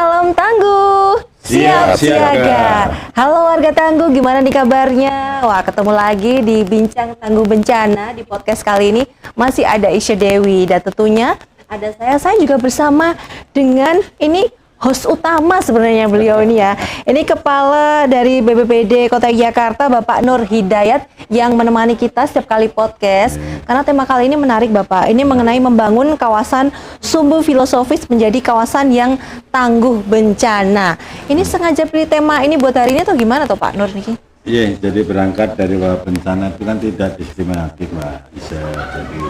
Salam tangguh, siap siaga. Halo warga Tangguh, gimana nih kabarnya? Wah, ketemu lagi di Bincang Tangguh Bencana. Di podcast kali ini masih ada Isya Dewi dan tentunya ada saya juga bersama dengan ini host utama sebenarnya beliau ini ya. Ini kepala dari BPBD Kota Yogyakarta, Bapak Nur Hidayat, yang menemani kita setiap kali podcast. Karena tema kali ini menarik Bapak. Ini mengenai membangun kawasan sumbu filosofis menjadi kawasan yang tangguh bencana. Ini sengaja pilih tema ini buat hari ini atau gimana tuh Pak Nur nih? Iya, jadi berangkat dari bahwa bencana itu kan tidak diskriminatif Mbak. Bisa jadi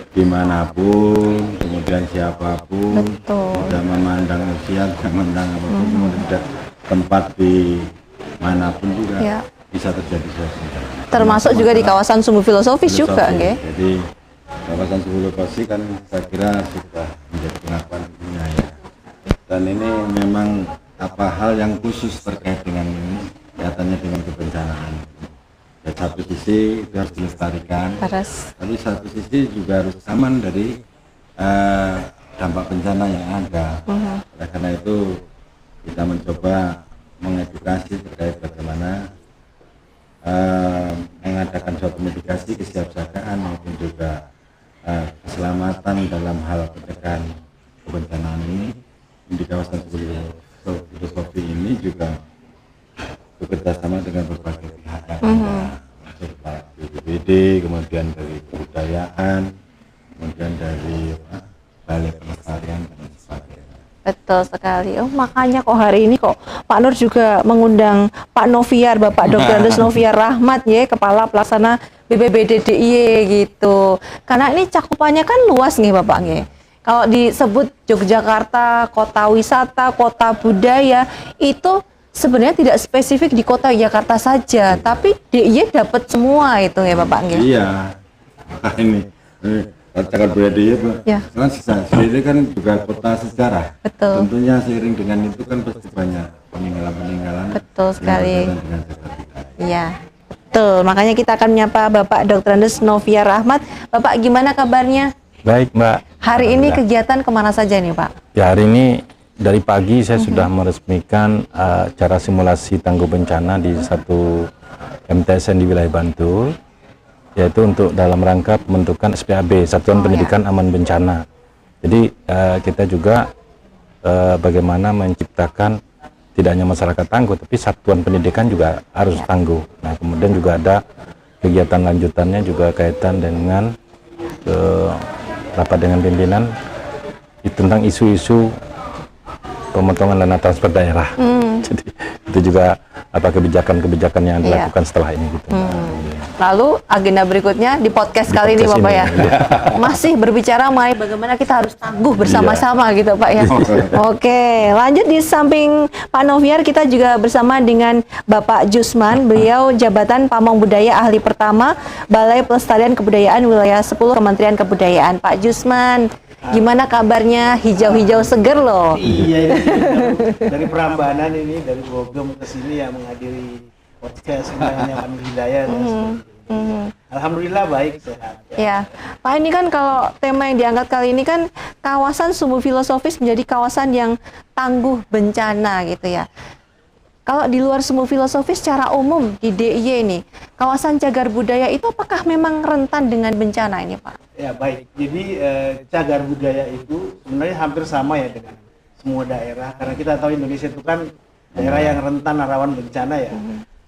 dimanapun, kemudian siapapun, tidak memandang usia, tidak memandang apapun, kemudian tidak tempat di manapun juga bisa terjadi sesuatu. Termasuk juga di kawasan sumbu filosofis juga, okay? Jadi kawasan sumbu filosofis kan saya kira sudah menjadi pengakuan dunia ya. Dan ini memang hal yang khusus terkait dengan ini. Kaitannya dengan kebencanaan. Dari satu sisi itu harus dilestarikan, tapi satu sisi juga harus aman dari dampak bencana yang ada. Oleh karena itu kita mencoba mengedukasi terkait bagaimana mengadakan suatu mitigasi kesiapsiagaan maupun juga keselamatan dalam hal pencegahan kebencanaan ini di kawasan filosofi ini juga bekerja sama dengan berbagai pihak, termasuk BPBD, kemudian dari kebudayaan, kemudian dari Balai Pelestarian dan sebagainya. Betul sekali. Oh, makanya kok hari ini kok Pak Nur juga mengundang Pak Noviar, Bapak Dr. Andes Noviar Rahmat ya, Kepala Pelaksana BPBD DIY gitu. Karena ini cakupannya kan luas nih Bapak nih. Kalau disebut Yogyakarta, kota wisata, kota budaya, itu sebenarnya tidak spesifik di kota Jakarta saja, tapi DIY dapat semua itu ya Bapak ya? Iya, ini cagar budaya DIY kan sendiri kan juga kota sejarah. Betul. Tentunya seiring dengan itu kan pasti banyak peninggalan-peninggalan. Betul sekali. Iya, betul. Makanya kita akan menyapa Bapak Dr. Andes Noviar Rahmat. Bapak gimana kabarnya? Baik Mbak. Hari ini kegiatan kemana saja nih Pak? Ya hari ini dari pagi saya sudah meresmikan acara simulasi tangguh bencana di satu MTSN di wilayah Bantul, yaitu untuk dalam rangka pembentukan SPAB, Satuan Pendidikan Aman Bencana. Jadi kita juga bagaimana menciptakan tidak hanya masyarakat tangguh, tapi satuan pendidikan juga harus tangguh. Nah kemudian juga ada kegiatan lanjutannya juga kaitan dengan rapat dengan pimpinan tentang isu-isu pemotongan dana transfer daerah. Jadi itu juga kebijakan-kebijakan yang dilakukan setelah ini gitu. Lalu agenda berikutnya di podcast kali ini Bapak ya. Masih berbicara mengenai bagaimana kita harus tangguh bersama-sama gitu Pak ya. Oke, lanjut di samping Pak Noviar kita juga bersama dengan Bapak Jusman. Beliau jabatan Pamong Budaya Ahli Pertama Balai Pelestarian Kebudayaan Wilayah 10 Kementerian Kebudayaan. Pak Jusman, gimana kabarnya? Hijau-hijau seger loh. Iya, ini dari Prambanan ini, dari Bogor ke sini yang menghadiri podcast namanya Pak Nur Hidayat. Alhamdulillah baik, sehat. Ya, Pak, ini kan kalau tema yang diangkat kali ini kan kawasan sumbu filosofis menjadi kawasan yang tangguh bencana gitu ya. Kalau di luar sumbu filosofis secara umum di DIY ini, kawasan cagar budaya itu apakah memang rentan dengan bencana ini Pak? Ya baik, jadi cagar budaya itu sebenarnya hampir sama ya dengan semua daerah, karena kita tahu Indonesia itu kan daerah yang rentan rawan bencana ya.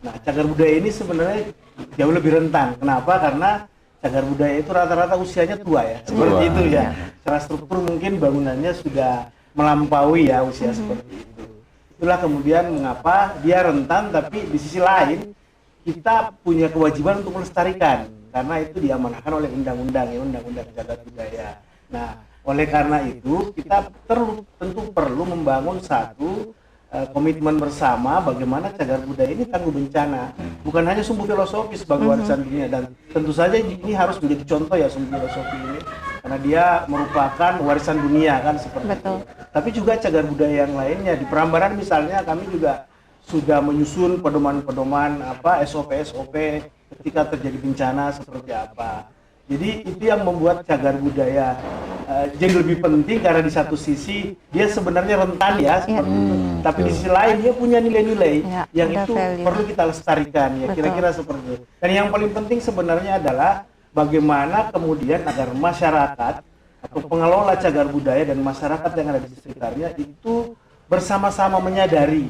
Nah cagar budaya ini sebenarnya jauh lebih rentan. Kenapa? Karena cagar budaya itu rata-rata usianya tua ya, seperti itu ya. Secara struktur mungkin bangunannya sudah melampaui ya usia seperti itu. Itulah kemudian mengapa dia rentan, tapi di sisi lain kita punya kewajiban untuk melestarikan karena itu diamanahkan oleh undang-undang ya, undang-undang cagar budaya. Nah, oleh karena itu kita tentu perlu membangun satu komitmen bersama bagaimana cagar budaya ini tangguh bencana. Bukan hanya sumbu filosofis sebagai warisan dunia, dan tentu saja ini harus menjadi contoh ya sumbu filosofi ini karena dia merupakan warisan dunia kan seperti itu. Tapi juga cagar budaya yang lainnya di Prambanan misalnya kami juga sudah menyusun pedoman-pedoman SOP ketika terjadi bencana seperti apa. Jadi itu yang membuat cagar budaya jadi lebih penting, karena di satu sisi dia sebenarnya rentan ya seperti itu, tapi di sisi lain dia punya nilai-nilai yang ada itu value. perlu kita lestarikan ya, kira-kira seperti itu. Dan yang paling penting sebenarnya adalah bagaimana kemudian agar masyarakat atau pengelola cagar budaya dan masyarakat yang ada di sekitarnya itu bersama-sama menyadari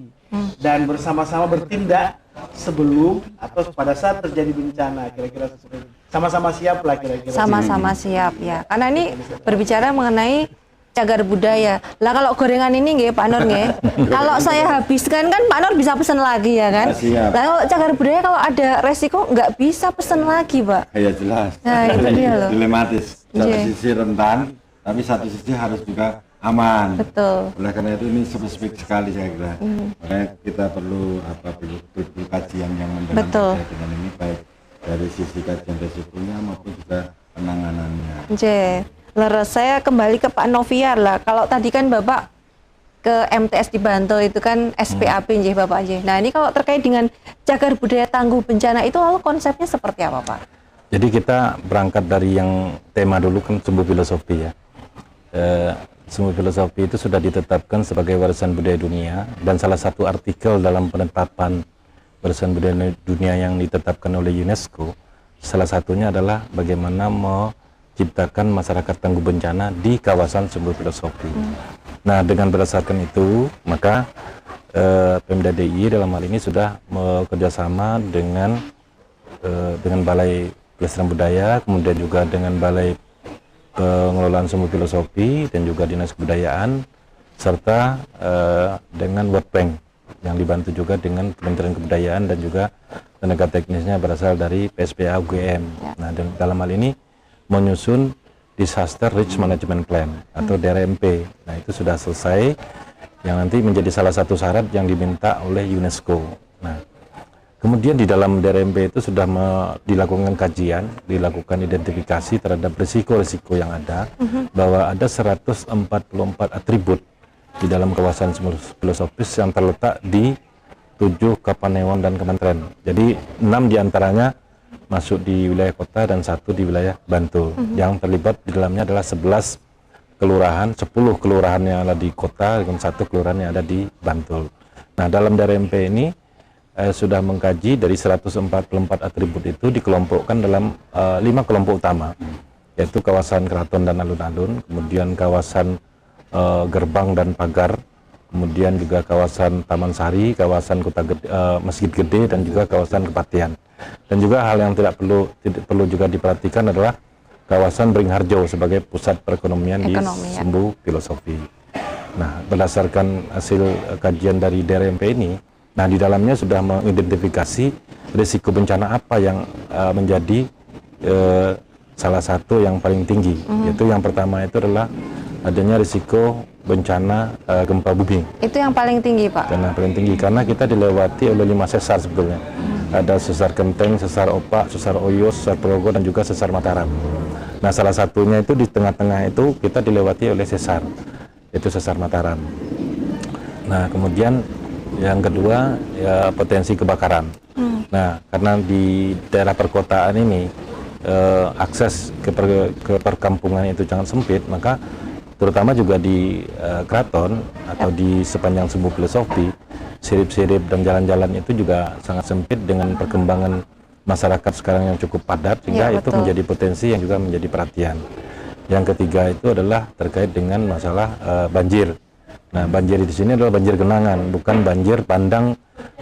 dan bersama-sama bertindak sebelum atau pada saat terjadi bencana, kira-kira seperti itu. Sama-sama siap lah kira-kira. Sama-sama siap ya. Karena ini berbicara mengenai cagar budaya. Lah kalau gorengan ini nggih Pak Nur nggih. Kalau saya habiskan kan Pak Nur bisa pesan lagi ya kan. Siap. Lah kalau cagar budaya kalau ada resiko nggak bisa pesan lagi Pak. Ya jelas. Nah itu dia loh. Dilematis. Satu Iya. sisi rentan, tapi satu sisi harus juga aman. Betul. Oleh karena itu ini spesifik sekali saya kira. Makanya kita perlu perlu kajian yang mendalam Betul. terkait dengan ini, baik dari sisi kajian resikonya maupun juga penanganannya. Oke. Leres, saya kembali ke Pak Noviar lah. Kalau tadi kan Bapak ke MTS di Bantul itu kan SPAP nggih Bapak nggih. Nah, ini kalau terkait dengan cagar budaya tangguh bencana itu lalu konsepnya seperti apa, Pak? Jadi kita berangkat dari yang tema dulu kan sumbu filosofi ya. Sumbu filosofi itu sudah ditetapkan sebagai warisan budaya dunia, dan salah satu artikel dalam penetapan warisan budaya dunia yang ditetapkan oleh UNESCO, salah satunya adalah bagaimana menciptakan masyarakat tangguh bencana di kawasan sumbu filosofi. Nah, dengan berdasarkan itu, maka Pemda DIY dalam hal ini sudah bekerjasama dengan Balai Pelestarian Budaya, kemudian juga dengan Balai Pengelolaan Sumbu Filosofi dan juga Dinas Kebudayaan, serta dengan World Bank yang dibantu juga dengan Kementerian Kebudayaan dan juga tenaga teknisnya berasal dari PSPA UGM. Nah, dan dalam hal ini menyusun Disaster Risk Management Plan atau DRMP. Nah, itu sudah selesai, yang nanti menjadi salah satu syarat yang diminta oleh UNESCO. Nah, kemudian di dalam DRMP itu sudah dilakukan kajian, dilakukan identifikasi terhadap risiko-risiko yang ada, bahwa ada 144 atribut di dalam kawasan filosofis yang terletak di 7 kapanewon dan kementerian. Jadi 6 diantaranya masuk di wilayah kota dan 1 di wilayah Bantul. Yang terlibat di dalamnya adalah 11 kelurahan, 10 kelurahan yang ada di kota dan 1 kelurahan yang ada di Bantul. Nah, dalam DRMP ini sudah mengkaji dari 144 atribut itu dikelompokkan dalam 5 kelompok utama, yaitu kawasan keraton dan alun-alun, kemudian kawasan gerbang dan pagar, kemudian juga kawasan Taman Sari, kawasan Kota Gede, Masjid Gede, dan juga kawasan Kepatihan. Dan juga hal yang tidak perlu juga diperhatikan adalah kawasan Beringharjo sebagai pusat perekonomian di Sumbu Filosofi. Nah, berdasarkan hasil kajian dari DRMP ini, nah di dalamnya sudah mengidentifikasi risiko bencana apa yang menjadi salah satu yang paling tinggi, yaitu yang pertama itu adalah adanya risiko bencana gempa bumi. Itu yang paling tinggi, Pak? Yang paling tinggi, karena kita dilewati oleh 5 sesar sebetulnya. Ada sesar Genteng, sesar Opak, sesar Oyo, sesar Progo, dan juga sesar Mataram. Nah, salah satunya itu di tengah-tengah itu kita dilewati oleh sesar, yaitu sesar Mataram. Nah, kemudian yang kedua ya potensi kebakaran. Nah, karena di daerah perkotaan ini akses ke perkampungan itu sangat sempit, maka terutama juga di keraton atau di sepanjang Sumbu Filosofi, sirip-sirip dan jalan-jalan itu juga sangat sempit dengan perkembangan masyarakat sekarang yang cukup padat, sehingga itu menjadi potensi yang juga menjadi perhatian. Yang ketiga itu adalah terkait dengan masalah banjir. Nah, banjir di sini adalah banjir genangan, bukan banjir bandang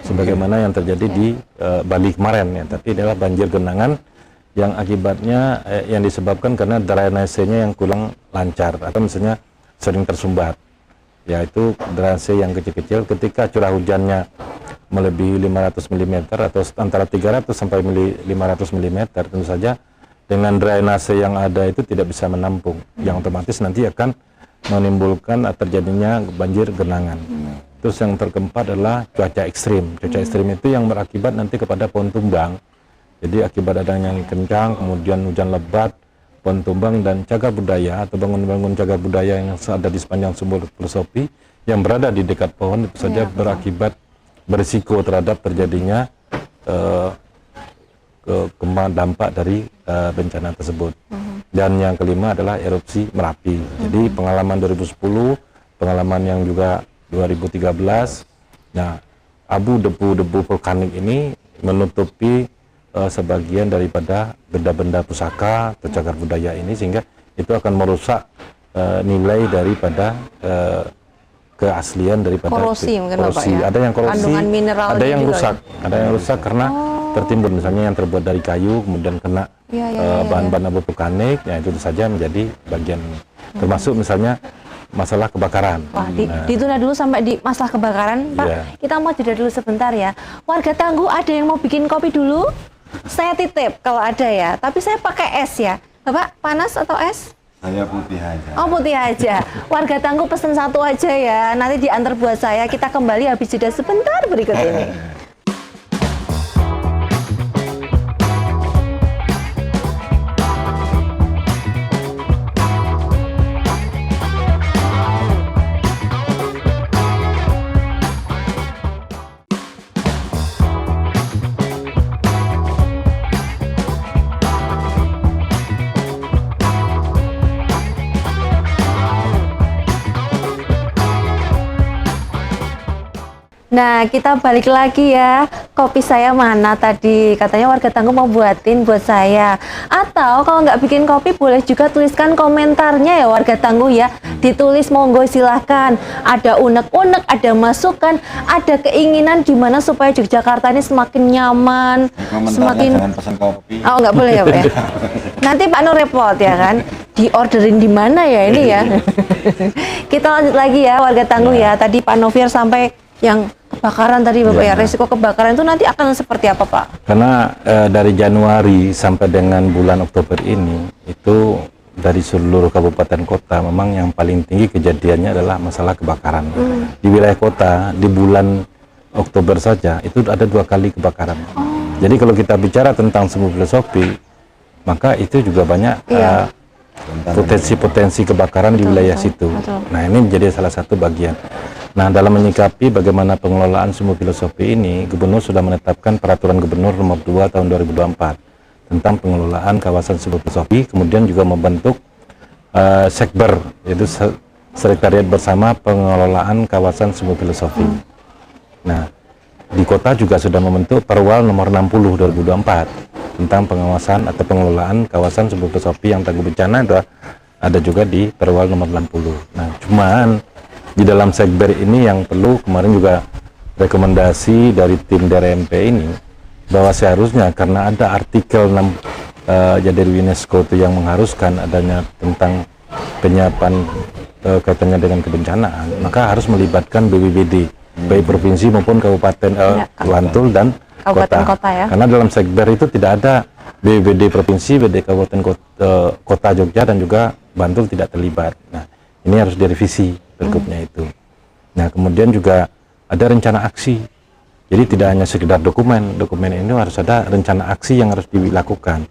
sebagaimana yang terjadi di Bali kemarin ya, tapi adalah banjir genangan yang akibatnya yang disebabkan karena drainasenya yang kurang lancar atau misalnya sering tersumbat. Yaitu drainase yang kecil-kecil, ketika curah hujannya melebihi 500 mm atau antara 300 sampai 500 mm, tentu saja dengan drainase yang ada itu tidak bisa menampung, yang otomatis nanti akan menimbulkan terjadinya banjir genangan. Terus yang terkeempat adalah cuaca ekstrim. Cuaca ekstrim itu yang berakibat nanti kepada pohon tumbang. Jadi akibat adanya angin kencang, kemudian hujan lebat, pohon tumbang, dan cagar budaya atau bangun-bangun cagar budaya yang ada di sepanjang Sumbu Filosofi yang berada di dekat pohon itu saja berakibat berisiko terhadap terjadinya kembang dampak dari bencana tersebut. Dan yang kelima adalah erupsi Merapi. Jadi pengalaman 2010, pengalaman yang juga 2013, nah abu debu vulkanik ini menutupi sebagian daripada benda-benda pusaka atau cagar budaya ini, sehingga itu akan merusak nilai daripada keaslian daripada korosi mungkin Bapak ya. Ada yang korosi, Kandungan mineralnya ada yang juga rusak, ada yang rusak karena tertimbun, misalnya yang terbuat dari kayu kemudian kena bahan-bahan abu vulkanik, ya itu saja menjadi bagian. Termasuk misalnya masalah kebakaran. Wah, ditunda dulu sampai di masalah kebakaran, Pak. Kita mau jeda dulu sebentar ya. Warga Tangguh ada yang mau bikin kopi dulu? Saya titip kalau ada ya, tapi saya pakai es ya. Bapak panas atau es? Saya putih aja. Oh, putih aja. Warga Tangguh pesen satu aja ya. Nanti diantar buat saya. Kita kembali habis jeda sebentar berikut ini. Nah, kita balik lagi ya. Kopi saya mana tadi? Katanya warga Tangguh mau buatin buat saya. Atau kalau nggak bikin kopi, boleh juga tuliskan komentarnya ya warga Tangguh ya. Ditulis monggo silahkan. Ada unek-unek, ada masukan, ada keinginan gimana supaya Yogyakarta ini semakin nyaman, semakin... Jangan pesan kopi. Oh, nggak boleh ya Pak ya? Nanti Pak Nur repot ya kan? Diorderin di mana ya ini ya? Kita lanjut lagi ya warga Tangguh ya. Tadi Pak Novier sampai yang kebakaran tadi Bapak ya, resiko kebakaran itu nanti akan seperti apa Pak? Karena dari Januari sampai dengan bulan Oktober ini, itu dari seluruh kabupaten kota memang yang paling tinggi kejadiannya adalah masalah kebakaran. Di wilayah kota, di bulan Oktober saja, itu ada 2 kali kebakaran. Jadi kalau kita bicara tentang semu filosofi, maka itu juga banyak potensi-potensi kebakaran di wilayah situ. Nah, ini menjadi salah satu bagian. Nah, dalam menyikapi bagaimana pengelolaan semu filosofi ini, Gubernur sudah menetapkan Peraturan Gubernur Nomor 2 Tahun 2024 tentang pengelolaan kawasan semu filosofi, kemudian juga membentuk Sekber, yaitu Sekretariat Bersama Pengelolaan Kawasan Semu Filosofi. Nah, di kota juga sudah membentuk Perwal Nomor 60 2024 tentang pengawasan atau pengelolaan kawasan semu filosofi yang tangguh bencana, ada juga di Perwal Nomor 60. Nah, cuman di dalam Sekber ini yang perlu, kemarin juga rekomendasi dari tim DRMP ini, bahwa seharusnya karena ada artikel 6 dari UNESCO itu yang mengharuskan adanya tentang penyiapan kaitannya dengan kebencanaan, maka harus melibatkan BPBD, baik provinsi maupun kabupaten Bantul dan kota ya. Karena dalam Sekber itu tidak ada BPBD provinsi, BPBD kabupaten kota Jogja dan juga Bantul tidak terlibat. Nah, ini harus direvisi pergubnya itu. Nah, kemudian juga ada rencana aksi. Jadi tidak hanya sekedar dokumen ini harus ada rencana aksi yang harus dilakukan.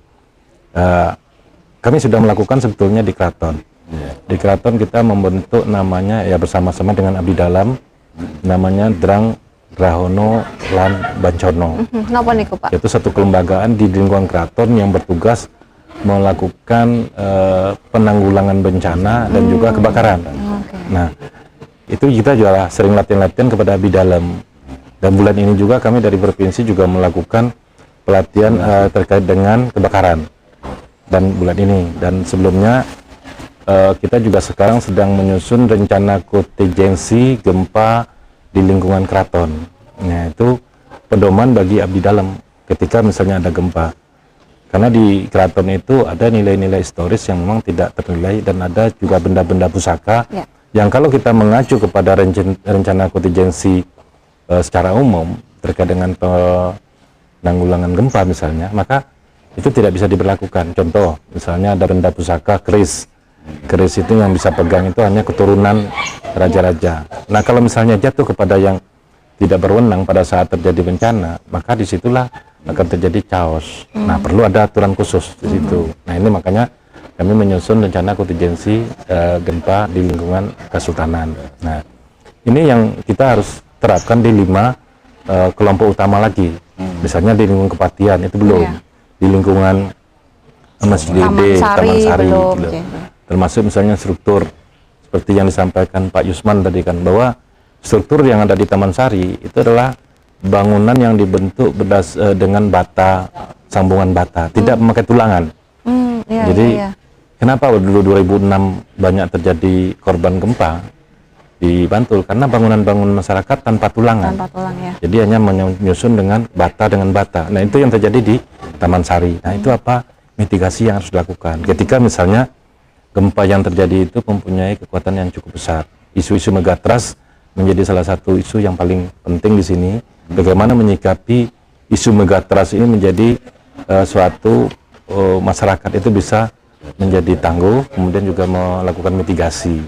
Kami sudah melakukan sebetulnya di Keraton. Di Keraton kita membentuk namanya ya bersama-sama dengan Abdi Dalam, namanya Drang Rahono Lan Bancono. Kenapa nih Pak? Itu satu kelembagaan di lingkungan Keraton yang bertugas melakukan penanggulangan bencana dan juga kebakaran. Nah, itu kita juga sering latihan-latihan kepada Abdi Dalam. Dan bulan ini juga kami dari provinsi juga melakukan pelatihan terkait dengan kebakaran. Dan bulan ini dan sebelumnya kita juga sekarang sedang menyusun rencana kontingensi gempa di lingkungan Keraton. Nah, itu pedoman bagi Abdi Dalam ketika misalnya ada gempa. Karena di Keraton itu ada nilai-nilai historis yang memang tidak ternilai dan ada juga benda-benda pusaka yang kalau kita mengacu kepada rencana kontingensi secara umum terkait dengan penanggulangan gempa misalnya, maka itu tidak bisa diberlakukan. Contoh, misalnya ada benda pusaka keris. Keris itu yang bisa pegang itu hanya keturunan raja-raja. Nah, kalau misalnya jatuh kepada yang tidak berwenang pada saat terjadi bencana, maka disitulah akan terjadi chaos. Nah, perlu ada aturan khusus di situ. Nah, ini makanya kami menyusun rencana kontingensi gempa di lingkungan Kesultanan. Nah, ini yang kita harus terapkan di 5 kelompok utama lagi. Misalnya di lingkungan Kepatihan itu belum. di lingkungan Masjid Gede, Taman Sari belum, gitu. oke. Termasuk misalnya struktur seperti yang disampaikan Pak Yusman tadi kan, bahwa struktur yang ada di Taman Sari itu adalah bangunan yang dibentuk dengan bata, sambungan bata, tidak memakai tulangan. Iya, Jadi iya. kenapa dulu 2006 banyak terjadi korban gempa di Bantul? Karena bangunan-bangunan masyarakat tanpa tulangan. Tanpa tulang ya. Jadi hanya menyusun dengan bata. Nah itu yang terjadi di Taman Sari. Nah itu apa mitigasi yang harus dilakukan? Ketika misalnya gempa yang terjadi itu mempunyai kekuatan yang cukup besar. Isu-isu megatrust menjadi salah satu isu yang paling penting di sini. Bagaimana menyikapi isu megatrust ini menjadi suatu masyarakat itu bisa menjadi tangguh, kemudian juga melakukan mitigasi.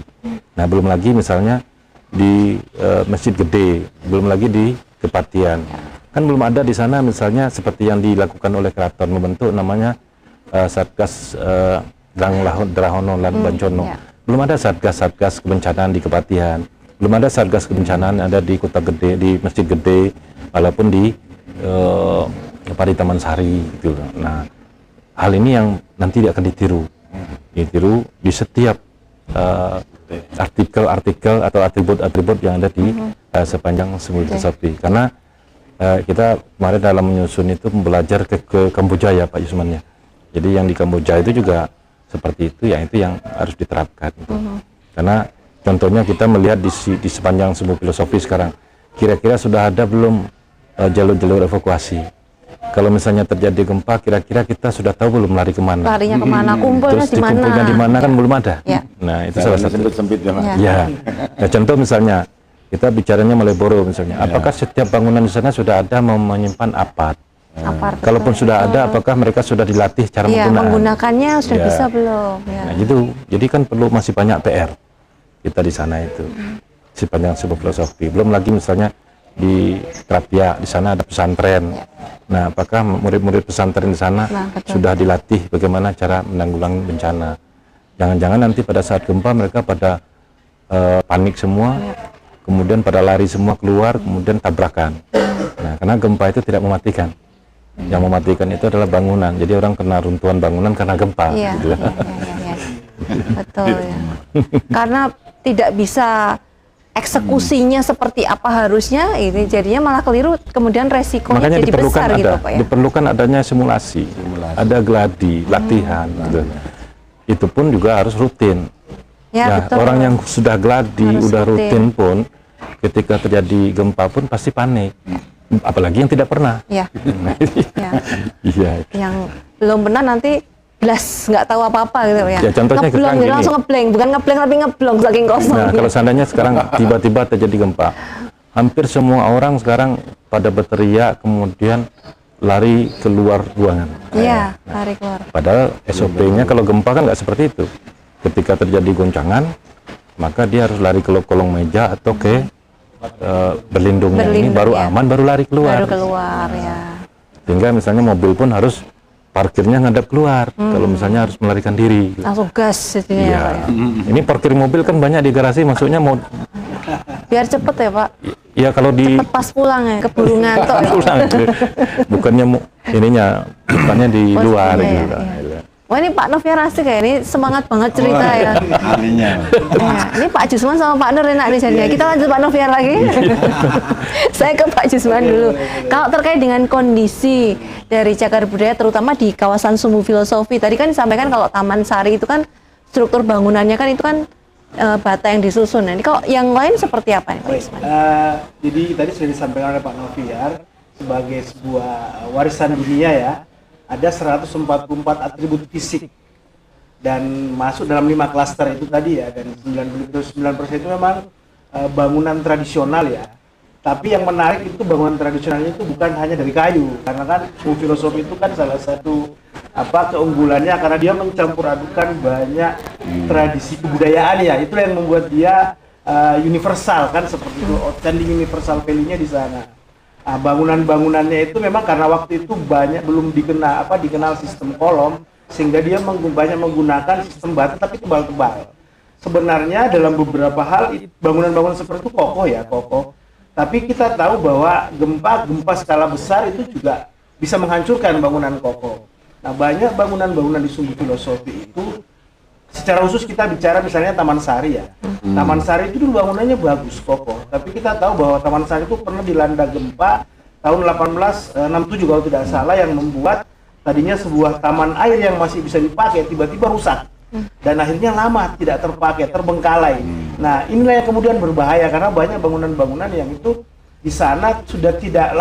Nah belum lagi misalnya di Masjid Gede, belum lagi di Kepatian. Kan belum ada di sana misalnya seperti yang dilakukan oleh keraton, membentuk namanya Satgas Drahono lan Bancono. Belum ada Satgas kebencanaan di Kepatian. Belum ada Satgas kebencanaan ada di Kota Gede, di Masjid Gede, walaupun di Taman Sari gitu. Nah, hal ini yang nanti akan ditiru di setiap artikel atau atribut yang ada di sepanjang Sumbu Filosofi. Karena kita kemarin dalam menyusun itu belajar ke Kamboja ya Pak Yusman ya. Jadi yang di Kamboja itu juga seperti itu, yang harus diterapkan. Karena contohnya kita melihat di sepanjang Sumbu Filosofi sekarang, kira-kira sudah ada belum jalur-jalur evakuasi? Kalau misalnya terjadi gempa, kira-kira kita sudah tahu belum lari kemana? Larinya kemana? Kumpulnya Terus di mana? dikumpulnya di mana kan belum ada. Ya. Nah itu salah satu. Sempit-sempit ya, Mas. Ya. Nah, contoh misalnya kita bicaranya Malioboro misalnya. Apakah setiap bangunan di sana sudah ada menyimpan apart? Kalaupun sudah ada, apakah mereka sudah dilatih cara menggunakannya sudah bisa belum? Ya. Nah gitu. Jadi kan perlu masih banyak PR kita di sana itu. Sepanjang Sumbu Filosofi. Belum lagi misalnya di Krapia, di sana ada pesantren. Nah, apakah murid-murid pesantren di sana sudah dilatih bagaimana cara menanggulangi bencana? Jangan-jangan nanti pada saat gempa mereka pada panik semua, kemudian pada lari semua keluar, kemudian tabrakan. Nah, karena gempa itu tidak mematikan. Yang mematikan itu adalah bangunan. Jadi orang kena runtuhan bangunan karena gempa. Iya, gitu. iya. Betul ya. Karena tidak bisa eksekusinya seperti apa harusnya, ini jadinya malah keliru, kemudian resikonya Makanya jadi besar gitu Pak ya. Diperlukan adanya simulasi, ada gladi, latihan gitu. Itu pun juga harus rutin. Ya, Nah, betul. orang yang sudah gladi, Harus udah rutin. rutin pun ketika terjadi gempa pun pasti panik. Apalagi yang tidak pernah. Ya. Ya. Iya. Yang belum pernah nanti belas nggak tahu apa-apa gitu ya. Ya, contohnya ngeblong sekarang gitu, gini. langsung ngeblank, bukan ngeblank tapi ngeblong saking kosong. Nah, kalau seandainya sekarang tiba-tiba terjadi gempa, hampir semua orang sekarang pada berteriak, kemudian lari keluar ruangan. Iya, lari keluar. Padahal SOP-nya kalau gempa kan nggak seperti itu. Ketika terjadi goncangan, maka dia harus lari ke kolong meja atau ke berlindungnya ini baru ya. aman, baru lari keluar. Baru keluar ya. Sehingga misalnya mobil pun harus parkirnya ngadap keluar. Kalau misalnya harus melarikan diri. Langsung gas jadinya Iya. Pak ya. Ini parkir mobil kan banyak di garasi, maksudnya mau Biar cepet ya Pak. ya kalau di Cepet pas pulang ya, keburu ngantuk. ya. pulang bukannya ininya bukannya di luar Posisinya gitu. ya, iya. Wah ini Pak Noviar asik ya, ini semangat banget cerita ya. Ahlinya. Ya, ini Pak Jusman sama Pak Nur enak nih jadinya. Kita lanjut Pak Noviar lagi. Saya ke Pak Jusman dulu. Kalau terkait dengan kondisi dari cagar budaya terutama di kawasan Sumbu Filosofi, tadi kan disampaikan kalau Taman Sari itu kan struktur bangunannya kan itu kan bata yang disusun. Nah, ini kalau yang lain seperti apa nih Pak Baik, Jusman? jadi tadi sudah disampaikan oleh Pak Noviar sebagai sebuah warisan dunia ya, ada 144 atribut fisik dan masuk dalam 5 klaster itu tadi ya, dan 99% itu memang bangunan tradisional ya. Tapi yang menarik itu bangunan tradisionalnya itu bukan hanya dari kayu, karena kan Sumbu Filosofi itu kan salah satu keunggulannya karena dia mencampur adukan banyak tradisi kebudayaan ya. Itu yang membuat dia universal kan, seperti itu outstanding universal value-nya di sana. Nah, bangunan-bangunannya itu memang karena waktu itu belum dikenal sistem kolom, sehingga dia banyak menggunakan sistem bata tapi tebal-tebal. Sebenarnya dalam beberapa hal bangunan-bangunan seperti itu kokoh. Tapi kita tahu bahwa gempa skala besar itu juga bisa menghancurkan bangunan kokoh. Nah, banyak bangunan-bangunan di Sumbu Filosofi itu, secara khusus kita bicara misalnya Taman Sari ya. Taman Sari itu dulu bangunannya bagus, kokoh. Tapi kita tahu bahwa Taman Sari itu pernah dilanda gempa tahun 1867 kalau tidak salah, yang membuat tadinya sebuah taman air yang masih bisa dipakai tiba-tiba rusak. Dan akhirnya lama tidak terpakai, terbengkalai. Nah, inilah yang kemudian berbahaya karena banyak bangunan-bangunan yang itu di sana sudah tidak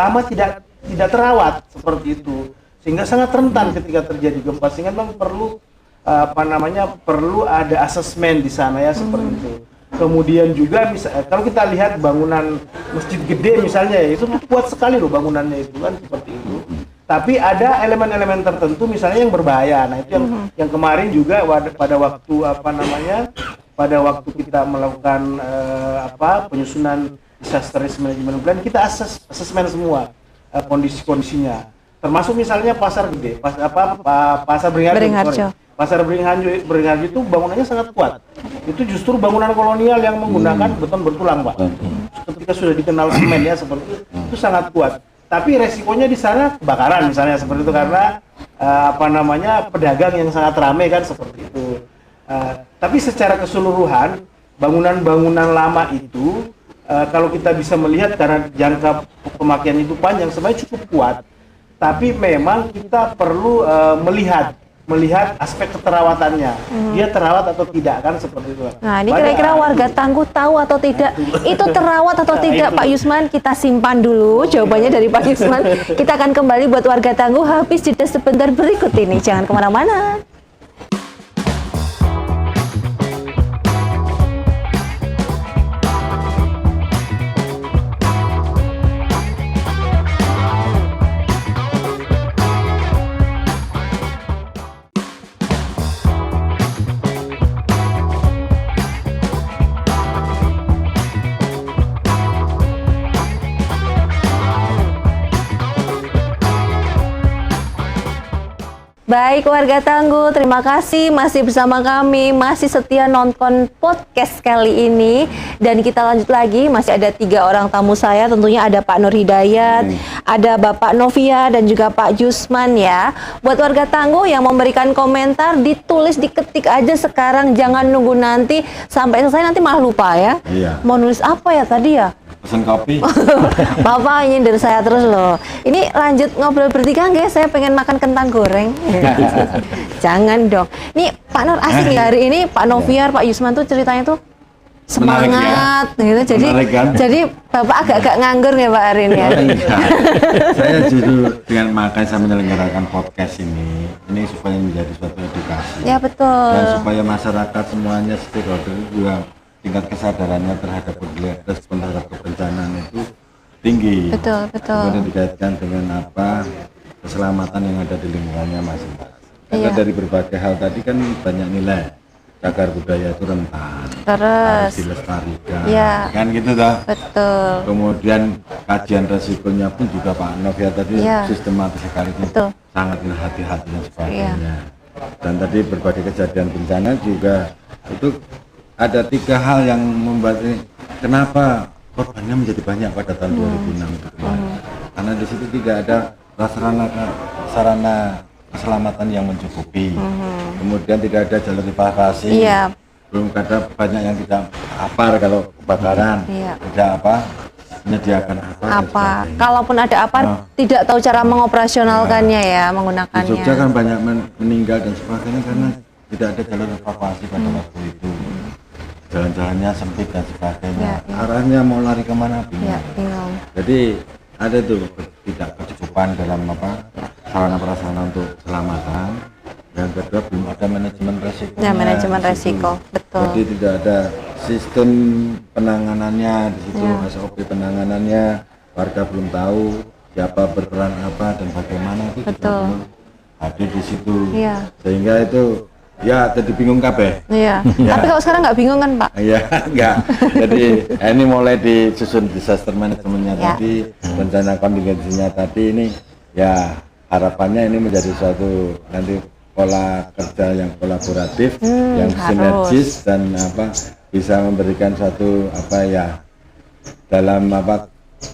terawat seperti itu. Sehingga sangat rentan ketika terjadi gempa, sehingga memang perlu perlu ada asesmen di sana ya, seperti itu. Kemudian juga kalau kita lihat bangunan masjid gede misalnya ya, itu kuat sekali loh bangunannya itu kan, seperti itu. Tapi ada elemen-elemen tertentu misalnya yang berbahaya. Nah, itu yang kemarin juga pada waktu kita melakukan penyusunan disaster risk management plan, kita asesmen semua kondisi-kondisinya. Termasuk misalnya pasar gede, pasar Beringharjo. Pasar Beringharjo itu bangunannya sangat kuat. Itu justru bangunan kolonial yang menggunakan beton bertulang, Pak. Ketika sudah dikenal semen ya seperti itu sangat kuat. Tapi resikonya di sana kebakaran misalnya seperti itu, karena pedagang yang sangat ramai kan, seperti itu. Tapi secara keseluruhan bangunan-bangunan lama itu kalau kita bisa melihat karena jangka pemakaian itu panjang, sebenarnya cukup kuat. Tapi memang kita perlu melihat aspek keterawatannya. Dia terawat atau tidak kan, seperti itu. Nah, ini kira-kira warga Tangguh tahu atau tidak itu terawat atau tidak, Pak Yusman? Kita simpan dulu jawabannya dari Pak Yusman. Kita akan kembali buat warga Tangguh habis jeda sebentar berikut ini. Jangan kemana-mana. Baik warga Tangguh, terima kasih masih bersama kami, masih setia nonton podcast kali ini. Dan kita lanjut lagi, masih ada 3 orang tamu saya, tentunya ada Pak Nur Hidayat, ada Bapak Novia, dan juga Pak Yusman ya. Buat warga Tangguh yang memberikan komentar, ditulis, diketik aja sekarang, jangan nunggu nanti sampai selesai, nanti malah lupa ya. Iya. Mau nulis apa ya tadi ya? Pesan kopi. Bapak nyindir saya terus loh. Ini lanjut ngobrol bertiga nggak? Saya pengen makan kentang goreng. Jangan dong. Nih Pak Nur asik ya hari ini. Pak Noviar, Pak Yusman tuh ceritanya tuh semangat menarik, gitu. Jadi Bapak agak-agak nganggur ya Pak hari ini ya. Saya justru dengan makanya saya menyelenggarakan podcast ini supaya menjadi suatu edukasi. Ya betul. Dan supaya masyarakat semuanya stakeholder juga tingkat kesadarannya terhadap respon terhadap kebencanaan itu tinggi. Betul. Kemudian dikaitkan dengan keselamatan yang ada di lingkungannya masing-masing. Karena dari berbagai hal tadi kan banyak nilai. Cagar budaya itu rentan, harus dilestarikan, kan gitu toh. Betul. Kemudian kajian resikonya pun juga Pak Novia tadi sistematis sekali, sangat hati-hati dan sebagainya. Dan tadi berbagai kejadian bencana juga itu ada 3 hal yang membuat kenapa korbannya menjadi banyak pada tahun 2006 itu kemarin. Karena di situ tidak ada sarana keselamatan yang mencukupi. Kemudian tidak ada jalur evakuasi. Belum ada banyak yang tidak apar kalau kebakaran. Tidak menyediakan apa. Kalaupun ada apar, tidak tahu cara mengoperasionalkannya ya, menggunakannya. Di Jogja kan banyak meninggal dan sebagainya karena tidak ada jalur evakuasi pada waktu itu. Jalan-jalannya sempit dan sebagainya. Arahnya mau lari kemana bingung. Jadi ada tuh tidak kecukupan dalam sarana prasarana untuk keselamatan. Yang kedua belum ada manajemen resiko. Manajemen resiko, betul. Jadi tidak ada sistem penanganannya di situ, SOP penanganannya. Warga belum tahu siapa berperan apa dan bagaimana itu belum hadir di situ. Sehingga itu jadi bingung kabeh. Tapi kalau sekarang nggak bingung kan Pak? Enggak. Jadi ini mulai disusun disaster manajemennya tadi, rencana kontingensinya tadi ini harapannya ini menjadi suatu nanti pola kerja yang kolaboratif, yang sinergis dan bisa memberikan suatu dalam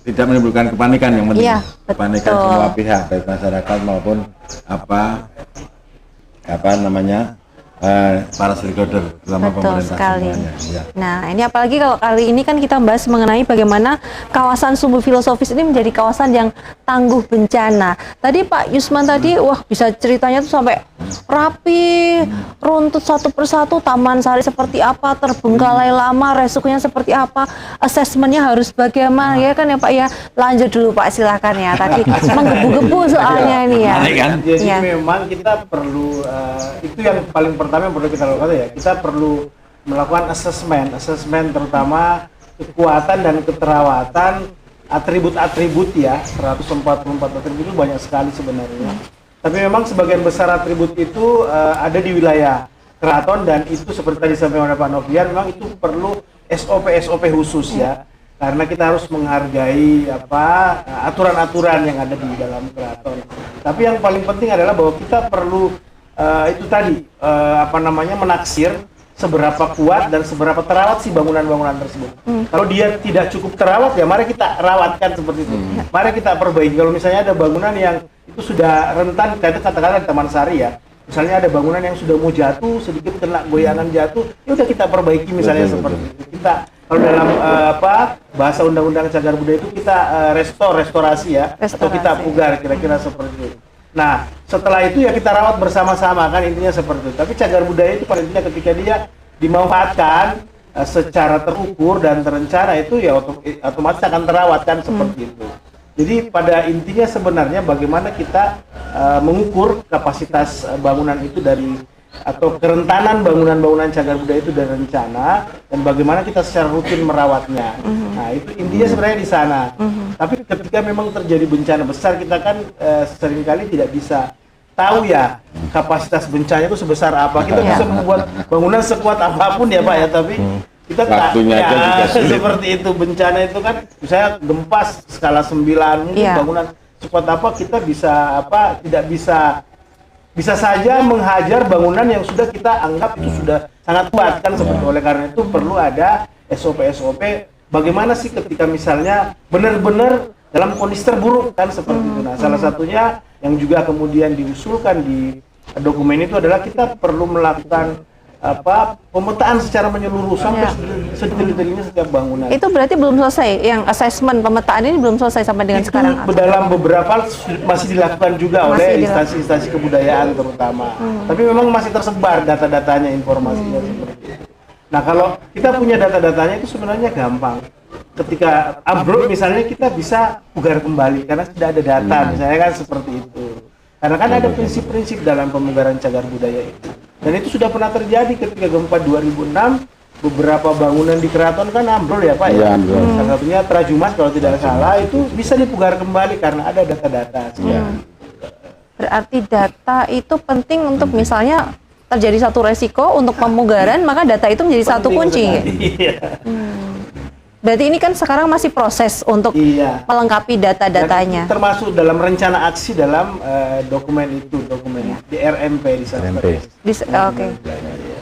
tidak menimbulkan kepanikan yang penting. Iya, Kepanikan betul. semua pihak, baik masyarakat maupun apa namanya para stakeholder, terutama Betul pemerintah sekali. semuanya. Ya. Nah, ini apalagi kalau kali ini kan kita bahas mengenai bagaimana kawasan Sumbu Filosofis ini menjadi kawasan yang tangguh bencana. Tadi Pak Yusman tadi, wah bisa ceritanya tuh sampai rapi, runtut satu persatu, Taman Sari seperti apa, terbengkalai lama, resikonya seperti apa, asesmennya harus bagaimana, ya kan ya Pak ya. Lanjut dulu Pak, silakan ya. Tadi menggebu-gebu soalnya ini ya. Menarik kan? Jadi Iya. memang kita perlu itu yang paling pertama yang perlu kita lakukan ya. Kita perlu melakukan asesmen terutama kekuatan dan keterawatan atribut-atribut ya. 144 atribut itu banyak sekali sebenarnya. Tapi memang sebagian besar atribut itu ada di wilayah keraton, dan itu seperti tadi disampaikan oleh Pak Novian, memang itu perlu SOP khusus ya. Karena kita harus menghargai aturan-aturan yang ada di dalam keraton. Tapi yang paling penting adalah bahwa kita perlu itu tadi menaksir seberapa kuat dan seberapa terawat si bangunan-bangunan tersebut. Kalau dia tidak cukup terawat ya mari kita rawatkan seperti itu. Mari kita perbaiki. Kalau misalnya ada bangunan yang itu sudah rentan, katakanlah di Taman Sari ya. Misalnya ada bangunan yang sudah mau jatuh, sedikit kena goyangan jatuh, ya udah kita perbaiki misalnya seperti itu. Kita kalau dalam bahasa Undang-Undang Cagar Budaya itu kita restorasi ya, atau kita pugar kira-kira seperti itu. Nah, setelah itu ya kita rawat bersama-sama, kan intinya seperti itu. Tapi cagar budaya itu pada intinya ketika dia dimanfaatkan secara terukur dan terencana, itu ya otomatis akan terawat kan seperti itu. Jadi pada intinya sebenarnya bagaimana kita mengukur kapasitas bangunan itu atau kerentanan bangunan-bangunan cagar budaya itu dari rencana, dan bagaimana kita secara rutin merawatnya. Nah, itu intinya sebenarnya di sana. Tapi ketika memang terjadi bencana besar, kita kan seringkali tidak bisa tahu ya kapasitas bencana itu sebesar apa. Kita bisa membuat bangunan sekuat apapun ya Pak ya, tapi kita Waktunya aja juga sulit. seperti itu. Bencana itu kan misalnya gempa skala 9, mungkin bangunan sekuat apa kita tidak bisa saja menghajar bangunan yang sudah kita anggap itu sudah sangat kuat kan seperti. Oleh karena itu perlu ada SOP bagaimana sih ketika misalnya benar-benar dalam kondisi terburuk kan seperti itu. Nah, salah satunya yang juga kemudian diusulkan di dokumen itu adalah kita perlu melakukan pemetaan secara menyeluruh sampai sedetail-detailnya setiap bangunan. Itu berarti belum selesai, yang asesmen pemetaan ini belum selesai sampai dengan Itu sekarang? dalam beberapa masih dilakukan juga oleh instansi-instansi kebudayaan terutama. Tapi memang masih tersebar data-datanya, informasinya seperti itu. Nah, kalau kita punya data-datanya itu sebenarnya gampang. Ketika ambruk misalnya kita bisa pugar kembali karena sudah ada data, misalnya kan seperti itu. Karena kan ada prinsip-prinsip dalam pemugaran cagar budaya itu. Dan itu sudah pernah terjadi ketika gempa 2006, beberapa bangunan di keraton kan ambrol ya Pak ya. Salah satunya Trajumas kalau tidak salah, itu bisa dipugar kembali karena ada data-data. Berarti data itu penting untuk misalnya terjadi satu resiko untuk pemugaran, maka data itu menjadi satu kunci. Iya. Berarti ini kan sekarang masih proses untuk melengkapi data-datanya. Termasuk dalam rencana aksi dalam dokumen di RMP di sana. Oke.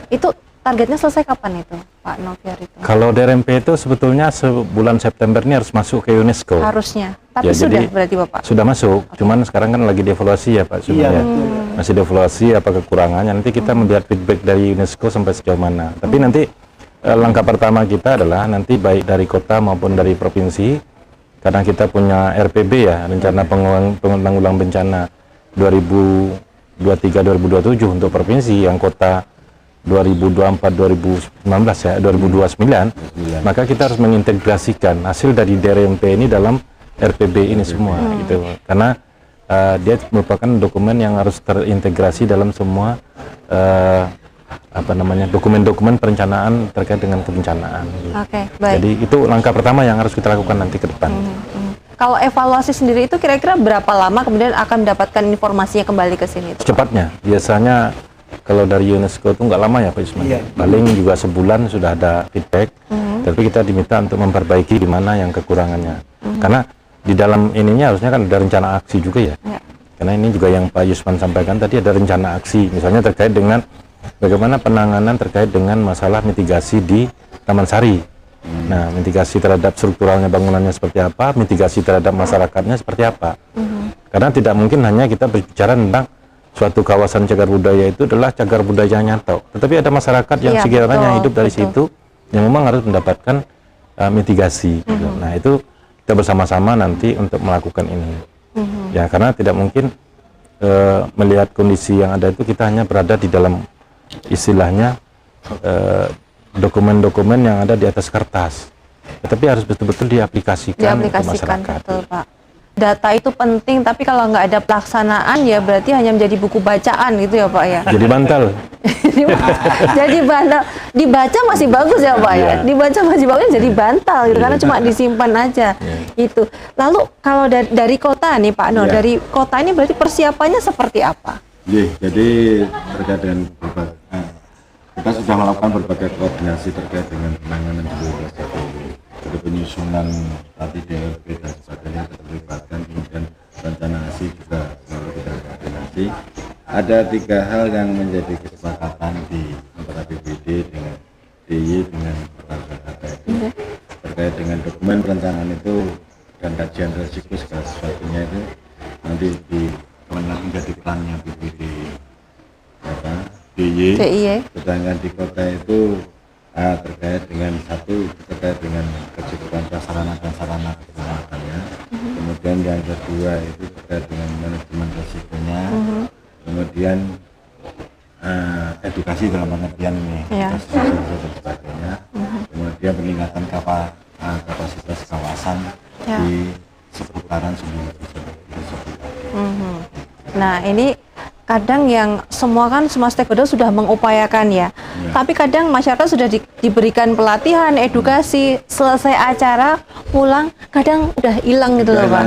Itu targetnya selesai kapan itu, Pak Noviar itu? Kalau DRMP itu sebetulnya bulan September ini harus masuk ke UNESCO. Harusnya. Tapi Ya, sudah jadi berarti Bapak? Sudah masuk, cuman sekarang kan lagi dievaluasi ya Pak Suman ya. Masih dievaluasi apa kekurangannya. Nanti kita melihat feedback dari UNESCO sampai sejauh mana. Tapi nanti langkah pertama kita adalah nanti baik dari kota maupun dari provinsi, karena kita punya RPB ya, rencana penanggulangan bencana 2023-2027 untuk provinsi, yang kota 2024-2019 ya, 2029, maka kita harus mengintegrasikan hasil dari DRMP ini dalam RPB ini semua gitu. Karena dia merupakan dokumen yang harus terintegrasi dalam semua dokumen-dokumen perencanaan terkait dengan kebencanaan. Oke, baik. Jadi itu langkah pertama yang harus kita lakukan nanti ke depan. Kalau evaluasi sendiri itu kira-kira berapa lama kemudian akan mendapatkan informasinya kembali ke sini? Cepatnya, biasanya kalau dari UNESCO itu nggak lama ya Pak Isman. Paling juga sebulan sudah ada feedback. Tapi kita diminta untuk memperbaiki di mana yang kekurangannya. Karena di dalam ininya harusnya kan ada rencana aksi juga ya. Karena ini juga yang Pak Yusman sampaikan tadi, ada rencana aksi, misalnya terkait dengan bagaimana penanganan terkait dengan masalah mitigasi di Taman Sari. Nah, mitigasi terhadap strukturalnya bangunannya seperti apa, mitigasi terhadap masyarakatnya seperti apa. Karena tidak mungkin hanya kita berbicara tentang suatu kawasan cagar budaya itu adalah cagar budayanya nyata, tetapi ada masyarakat yang Iya, sekiranya betul, hidup dari betul. situ yang memang harus mendapatkan mitigasi. Gitu. Nah, itu kita bersama-sama nanti untuk melakukan ini. Ya, karena tidak mungkin melihat kondisi yang ada itu kita hanya berada di dalam istilahnya dokumen-dokumen yang ada di atas kertas, tetapi harus betul-betul diaplikasikan ke masyarakat. Betul, Pak. Data itu penting, tapi kalau nggak ada pelaksanaan ya berarti hanya menjadi buku bacaan gitu ya Pak ya. Jadi bantal. Jadi bantal, dibaca masih bagus ya Pak ya. Dibaca masih bagus jadi bantal gitu karena cuma disimpan aja. Itu. Lalu kalau dari kota nih Pak Nur, dari kota ini berarti persiapannya seperti apa? Jadi terkait dengan kita sudah melakukan berbagai koordinasi terkait dengan penanganan di dari penyusunan tadi DRP dan sebagainya terlibatkan, kemudian rencanasi juga selalu kita koordinasi. Ada 3 hal yang menjadi kesepakatan di antara BPD dengan DIY dengan perangkat data itu terkait dengan dokumen perencanaan itu dan kajian risiko segala sesuatunya itu nanti menjadi plannya BPD DIY. Sedangkan di kota itu terkait dengan terkait dengan kecukupan prasarana dan sarana keselamatannya. Kemudian yang kedua itu terkait dengan manajemen risikonya. Kemudian edukasi dalam pengertian ini, dan sebagainya. Kemudian peningkatan kapasitas kawasan di seputaran sumber. Nah ini kadang yang semua stakeholder sudah mengupayakan ya. Tapi kadang masyarakat sudah diberikan pelatihan, edukasi, selesai acara, pulang, kadang udah hilang gitu loh Pak.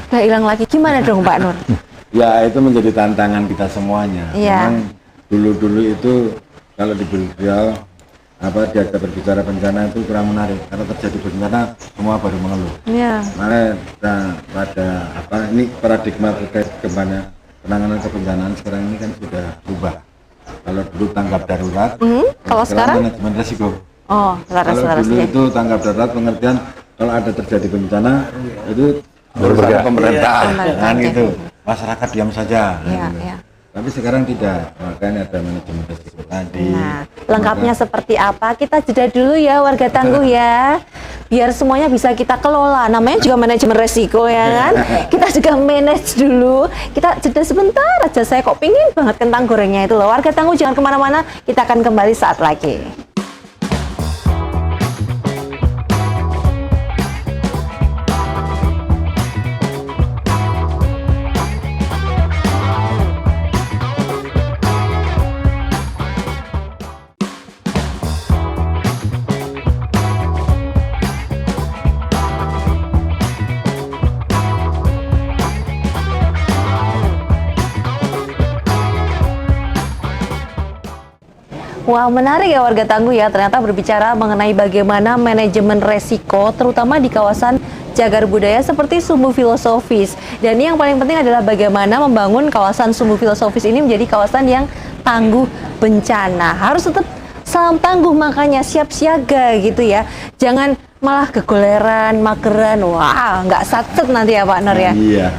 Udah hilang lagi. Gimana dong Pak Nur? Ya itu menjadi tantangan kita semuanya. Memang dulu itu kalau di beliau diajak berbicara bencana itu kurang menarik karena terjadi bencana semua baru mengeluh. Makanya pada ini paradigma terkait kemana penanganan kebencanaan sekarang ini kan sudah berubah. Kalau dulu tanggap darurat, kalau sekarang manajemen risiko. Kalau dulu itu tanggap darurat pengertian kalau ada terjadi bencana itu Berbagai pemerintah, kan gitu. Masyarakat diam saja. Iya. Tapi sekarang tidak, makanya ada manajemen risiko tadi. Nah, lengkapnya seperti apa? Kita jeda dulu ya warga tangguh ya. Biar semuanya bisa kita kelola. Namanya juga manajemen resiko ya kan. Kita juga manage dulu. Kita jeda sebentar aja. Saya kok pingin banget kentang gorengnya itu loh. Warga tangguh jangan kemana-mana. Kita akan kembali saat lagi. Wah, menarik ya warga tangguh ya, ternyata berbicara mengenai bagaimana manajemen resiko terutama di kawasan cagar budaya seperti sumbu filosofis. Dan yang paling penting adalah bagaimana membangun kawasan sumbu filosofis ini menjadi kawasan yang tangguh bencana. Harus tetap salam tangguh, makanya siap siaga gitu ya. Jangan malah kegoleran, mageran, wah nggak satset nanti ya Pak Nur ya.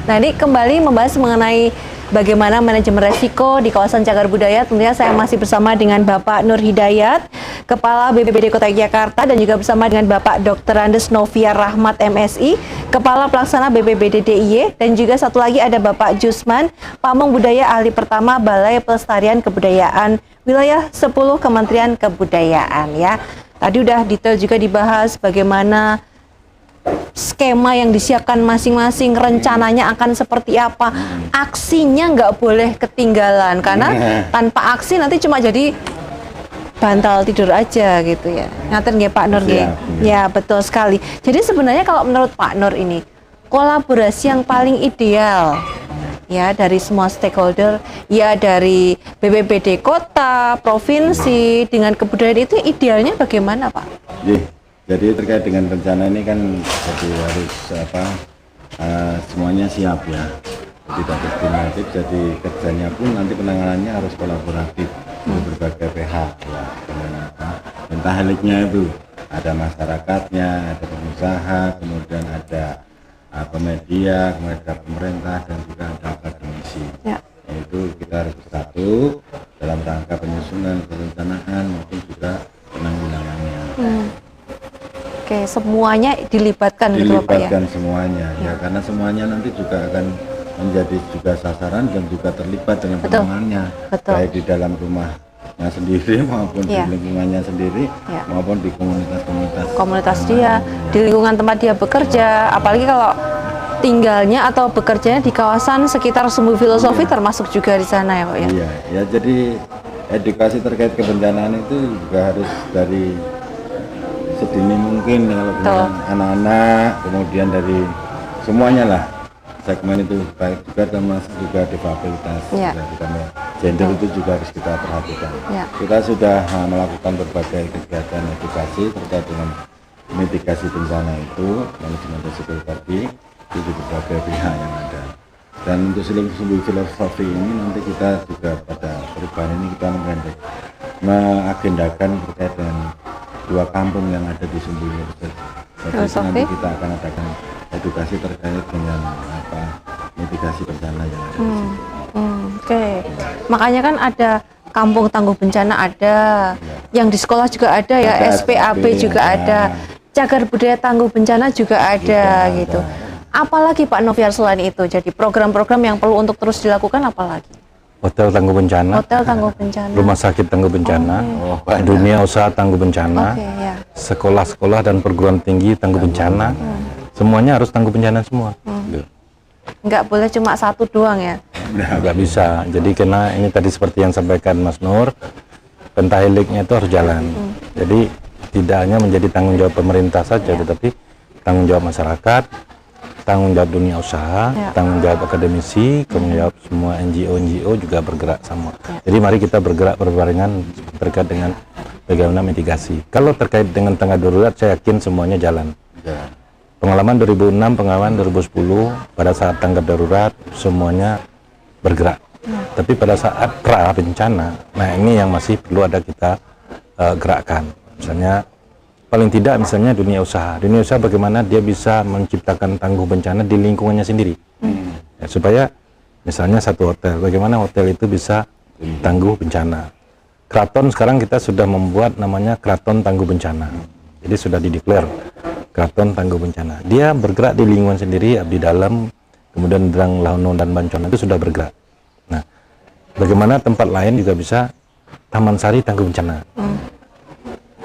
Nah ini kembali membahas mengenai bagaimana manajemen resiko di kawasan cagar budaya. Tentunya saya masih bersama dengan Bapak Nur Hidayat, Kepala BPBD Kota Yogyakarta, dan juga bersama dengan Bapak Dr. Andes Novia Rahmat MSI, Kepala Pelaksana BPBD DIY, dan juga satu lagi ada Bapak Jusman, Pamong Budaya Ahli Pertama Balai Pelestarian Kebudayaan Wilayah 10 Kementerian Kebudayaan ya. Tadi udah detail juga dibahas bagaimana skema yang disiapkan masing-masing, rencananya akan seperti apa, aksinya nggak boleh ketinggalan karena tanpa aksi nanti cuma jadi bantal tidur aja gitu ya. Ngaten nggih Pak Nur nggih? Ya betul sekali. Jadi sebenarnya kalau menurut Pak Nur ini kolaborasi yang paling ideal ya dari semua stakeholder, ya dari BPBD kota, provinsi dengan kebudayaan itu idealnya bagaimana Pak? Jadi terkait dengan rencana ini kan jadi harus semuanya siap ya, tidak diskriminatif. Jadi kerjanya pun nanti penanganannya harus kolaboratif dengan berbagai pihak ya, dengan pentaheliknya itu ada masyarakatnya, ada pengusaha, kemudian ada media, kemudian ada pemerintah, dan juga ada akademisi. Ya. Itu kita harus bersatu dalam rangka penyusunan, perencanaan maupun juga penanggulangannya. Oke, semuanya dilibatkan gitu Pak ya? Dilibatkan semuanya, ya karena semuanya nanti juga akan menjadi juga sasaran dan juga terlibat dengan penanganannya, baik di dalam rumahnya sendiri maupun di lingkungannya sendiri, maupun di komunitas dia, di lingkungan tempat dia bekerja, apalagi kalau tinggalnya atau bekerjanya di kawasan sekitar Sumbu Filosofi termasuk juga di sana ya Pak ya? Iya, ya jadi edukasi terkait kebencanaan itu juga harus dari sedini mungkin kalau dengan anak-anak, kemudian dari semuanya lah segmen itu, baik juga termasuk juga difabilitas, gender itu juga harus kita perhatikan. Kita sudah melakukan berbagai kegiatan edukasi terkait dengan mitigasi bencana itu, manajemen risiko tadi di berbagai pihak yang ada. Dan untuk Sumbu Filosofi ini nanti kita juga pada perubahan ini kita mengagendakan terkait dengan 2 kampung yang ada di Sumbu Filosofi. Nanti kita akan adakan edukasi terkait dengan mitigasi bencana yang ada di situ. Oke. Makanya kan ada kampung tangguh bencana ada, yang di sekolah juga ada ya, SPAB juga ada, cagar budaya tangguh bencana juga ada gitu. Apalagi Pak Noviar selain itu, jadi program-program yang perlu untuk terus dilakukan apalagi? Hotel tangguh bencana, rumah sakit tangguh bencana, dunia usaha tangguh bencana, sekolah-sekolah dan perguruan tinggi tangguh bencana, semuanya harus tangguh bencana semua. Nggak boleh cuma satu doang ya? Nggak bisa, jadi karena ini tadi seperti yang sampaikan Mas Nur, pentaheliknya itu harus jalan. Jadi tidak hanya menjadi tanggung jawab pemerintah saja, tetapi tanggung jawab masyarakat, tanggung jawab dunia usaha, tanggung jawab akademisi, tanggung jawab semua NGO juga bergerak sama. Jadi mari kita bergerak berbarengan terkait dengan bagaimana mitigasi. Kalau terkait dengan tanggap darurat, saya yakin semuanya jalan. Pengalaman 2006, pengalaman 2010, pada saat tanggap darurat semuanya bergerak. Tapi pada saat pra bencana, nah ini yang masih perlu ada kita gerakkan. Misalnya paling tidak misalnya dunia usaha bagaimana dia bisa menciptakan tangguh bencana di lingkungannya sendiri, ya, supaya misalnya satu hotel, bagaimana hotel itu bisa tangguh bencana. Keraton sekarang kita sudah membuat namanya Keraton Tangguh Bencana, jadi sudah dideklar Keraton Tangguh Bencana. Dia bergerak di lingkungan sendiri, abdi dalam, kemudian Drang Lahono dan Banconan itu sudah bergerak. Nah, bagaimana tempat lain juga bisa Taman Sari tangguh bencana,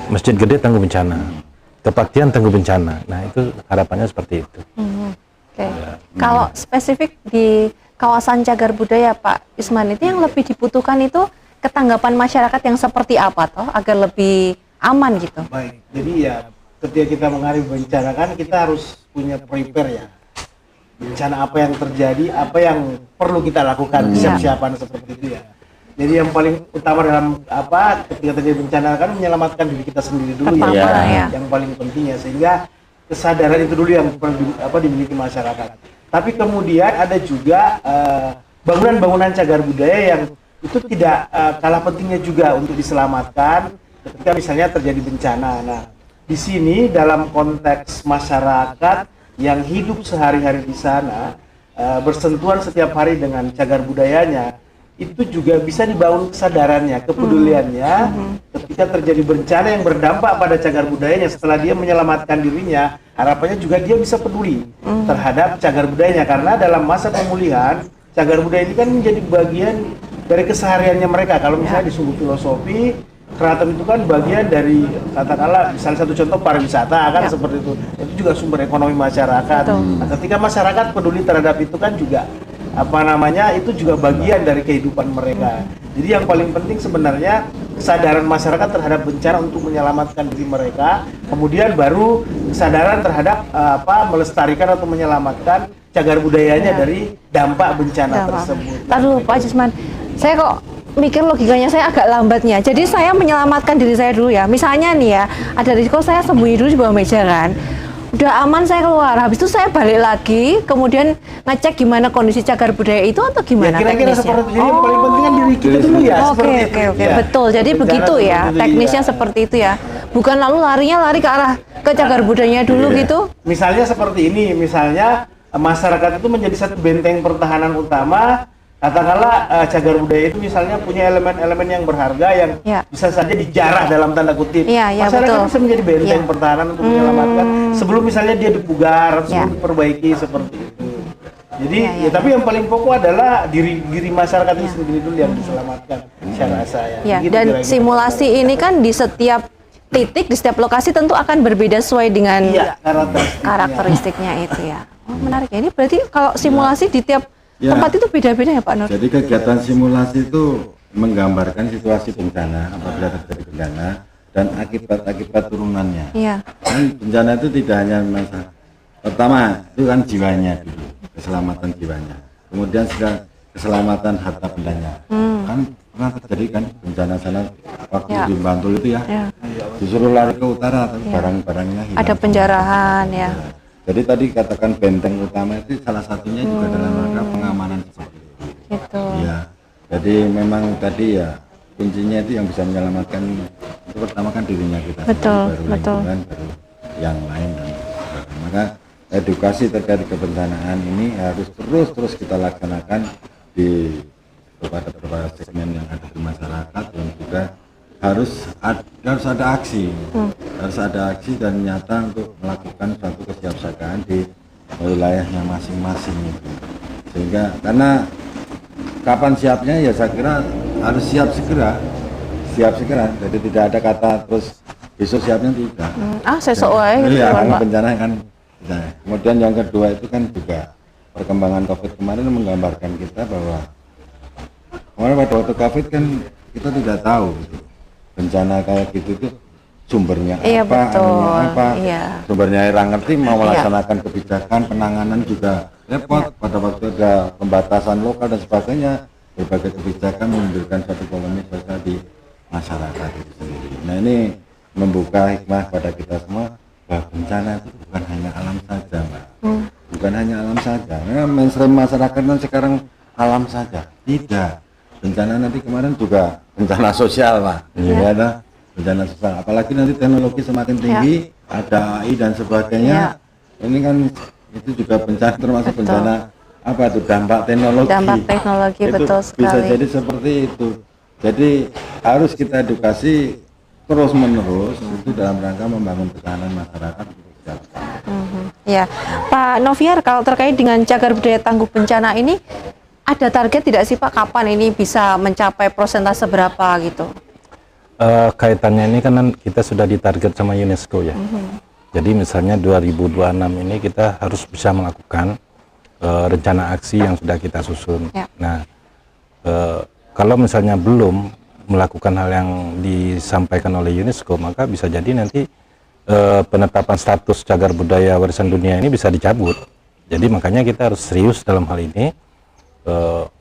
Masjid Gede tangguh bencana, Kepatihan tangguh bencana. Nah itu harapannya seperti itu. Kalau spesifik di kawasan cagar budaya Pak Isman, itu yang lebih dibutuhkan itu ketanggapan masyarakat yang seperti apa toh agar lebih aman gitu? Baik, jadi ya ketika kita menghadapi bencana kan kita harus punya prepare ya. Bencana apa yang terjadi, apa yang perlu kita lakukan, kesiapan seperti itu ya. Jadi yang paling utama dalam ketika terjadi bencana kan menyelamatkan diri kita sendiri dulu yang paling penting ya, sehingga kesadaran itu dulu yang dimiliki masyarakat. Tapi kemudian ada juga bangunan-bangunan cagar budaya yang itu tidak kalah pentingnya juga untuk diselamatkan ketika misalnya terjadi bencana. Nah, di sini dalam konteks masyarakat yang hidup sehari-hari di sana bersentuhan setiap hari dengan cagar budayanya, itu juga bisa dibangun kesadarannya, kepeduliannya ketika terjadi bencana yang berdampak pada cagar budayanya. Setelah dia menyelamatkan dirinya, harapannya juga dia bisa peduli terhadap cagar budayanya, karena dalam masa pemulihan cagar budaya ini kan menjadi bagian dari kesehariannya mereka. Kalau misalnya di Sumbu Filosofi, keraton itu kan bagian dari katakanlah misalnya satu contoh pariwisata kan seperti itu juga sumber ekonomi masyarakat. Nah, ketika masyarakat peduli terhadap itu kan juga itu juga bagian dari kehidupan mereka. Jadi yang paling penting sebenarnya kesadaran masyarakat terhadap bencana untuk menyelamatkan diri mereka, kemudian baru kesadaran terhadap melestarikan atau menyelamatkan cagar budayanya dari dampak bencana tersebut. Aduh Pak Jusman, saya kok mikir logikanya saya agak lambatnya. Jadi saya menyelamatkan diri saya dulu ya. Misalnya nih ya, ada risiko saya sembunyi dulu di bawah meja kan. Udah aman saya keluar, habis itu saya balik lagi, kemudian ngecek gimana kondisi cagar budaya itu atau gimana kira-kira teknisnya? Seperti itu. Yang paling penting kan diri kita dulu ya. Oke, betul. Jadi begitu ya, teknisnya seperti itu ya. bukan lalu lari ke arah ke cagar budayanya dulu Iya. gitu. Misalnya seperti ini, misalnya masyarakat itu menjadi satu benteng pertahanan utama. Katakanlah cagar budaya itu misalnya punya elemen-elemen yang berharga yang Ya. bisa saja dijarah dalam tanda kutip. Iya, iya, Masyarakat betul. bisa menjadi benteng Iya. pertahanan untuk menyelamatkan sebelum misalnya dia dipugar, sebelum Ya. diperbaiki seperti itu. Jadi Iya, iya. ya, tapi yang paling pokok adalah diri masyarakat itu sendiri dulu yang diselamatkan. Saya rasa ya. Ya, Begitu dan kira-kira. simulasi ini kan di setiap titik, di setiap lokasi tentu akan berbeda sesuai dengan Iya, karakteristiknya itu ya. Oh, menarik ya. Ini berarti kalau simulasi di tiap Ya. tempat itu beda-beda ya Pak Nur? Jadi kegiatan simulasi itu menggambarkan situasi bencana apabila terjadi bencana dan akibat-akibat turunannya. Iya. Kan bencana itu tidak hanya masalah pertama itu kan jiwanya dulu, keselamatan jiwanya. Kemudian sudah keselamatan harta bendanya. Kan pernah terjadi kan bencana sana waktu Ya. di Bantul itu ya. Ya. Disuruh lari ke utara tapi barang-barangnya hilang. Ada penjarahan ya. Jadi tadi katakan benteng utama itu salah satunya juga dalam rangka pengamanan seperti itu. Gitu. Ya, jadi memang tadi ya kuncinya itu yang bisa menyelamatkan itu pertama kan dirinya kita, Betul, baru betul. lingkungan, baru yang lain dan sebagainya. Maka edukasi terkait kebencanaan ini harus terus kita laksanakan di beberapa segmen yang ada di masyarakat dan juga harus ada aksi, harus ada aksi dan nyata untuk melakukan suatu kesiapsiagaan di wilayahnya masing-masing itu. Sehingga karena kapan siapnya ya saya kira harus siap segera, jadi tidak ada kata terus besok siapnya tidak. Sesok wae gitu Iya, kan karena Pak. bencana kan. Nah, kemudian yang kedua itu kan juga perkembangan COVID kemarin menggambarkan kita bahwa kemarin pada waktu COVID kan kita tidak tahu gitu. Bencana kayak gitu itu sumbernya Iya, apa, betul. anunya apa, Iya. sumbernya nggak ngerti, mau Iya. melaksanakan kebijakan penanganan juga repot. Pada waktu ada pembatasan lokal dan sebagainya, berbagai kebijakan menimbulkan suatu polemik sosial di masyarakat itu sendiri. Nah ini membuka hikmah pada kita semua bahwa bencana itu bukan hanya alam saja, Mbak. Bukan hanya alam saja. Nah, mainstream masyarakat kan sekarang alam saja. Tidak. Bencana nanti kemarin juga bencana sosial, Pak. Ya, ada bencana sosial. Apalagi nanti teknologi semakin tinggi, ada AI dan sebagainya. Ini kan itu juga bencana termasuk Betul. bencana apa itu dampak teknologi. Dampak teknologi, Itu betul bisa sekali. jadi seperti itu. Jadi harus kita edukasi terus menerus itu dalam rangka membangun ketahanan masyarakat untuk kesejahteraan. Ya, Pak Noviar, kalau terkait dengan cagar budaya tangguh bencana ini, ada target tidak sih Pak, kapan ini bisa mencapai persentase berapa gitu? Kaitannya ini kan kita sudah ditarget sama UNESCO ya. Jadi misalnya 2026 ini kita harus bisa melakukan rencana aksi yang sudah kita susun. Ya. Nah, kalau misalnya belum melakukan hal yang disampaikan oleh UNESCO, maka bisa jadi nanti penetapan status cagar budaya warisan dunia ini bisa dicabut. Jadi makanya kita harus serius dalam hal ini.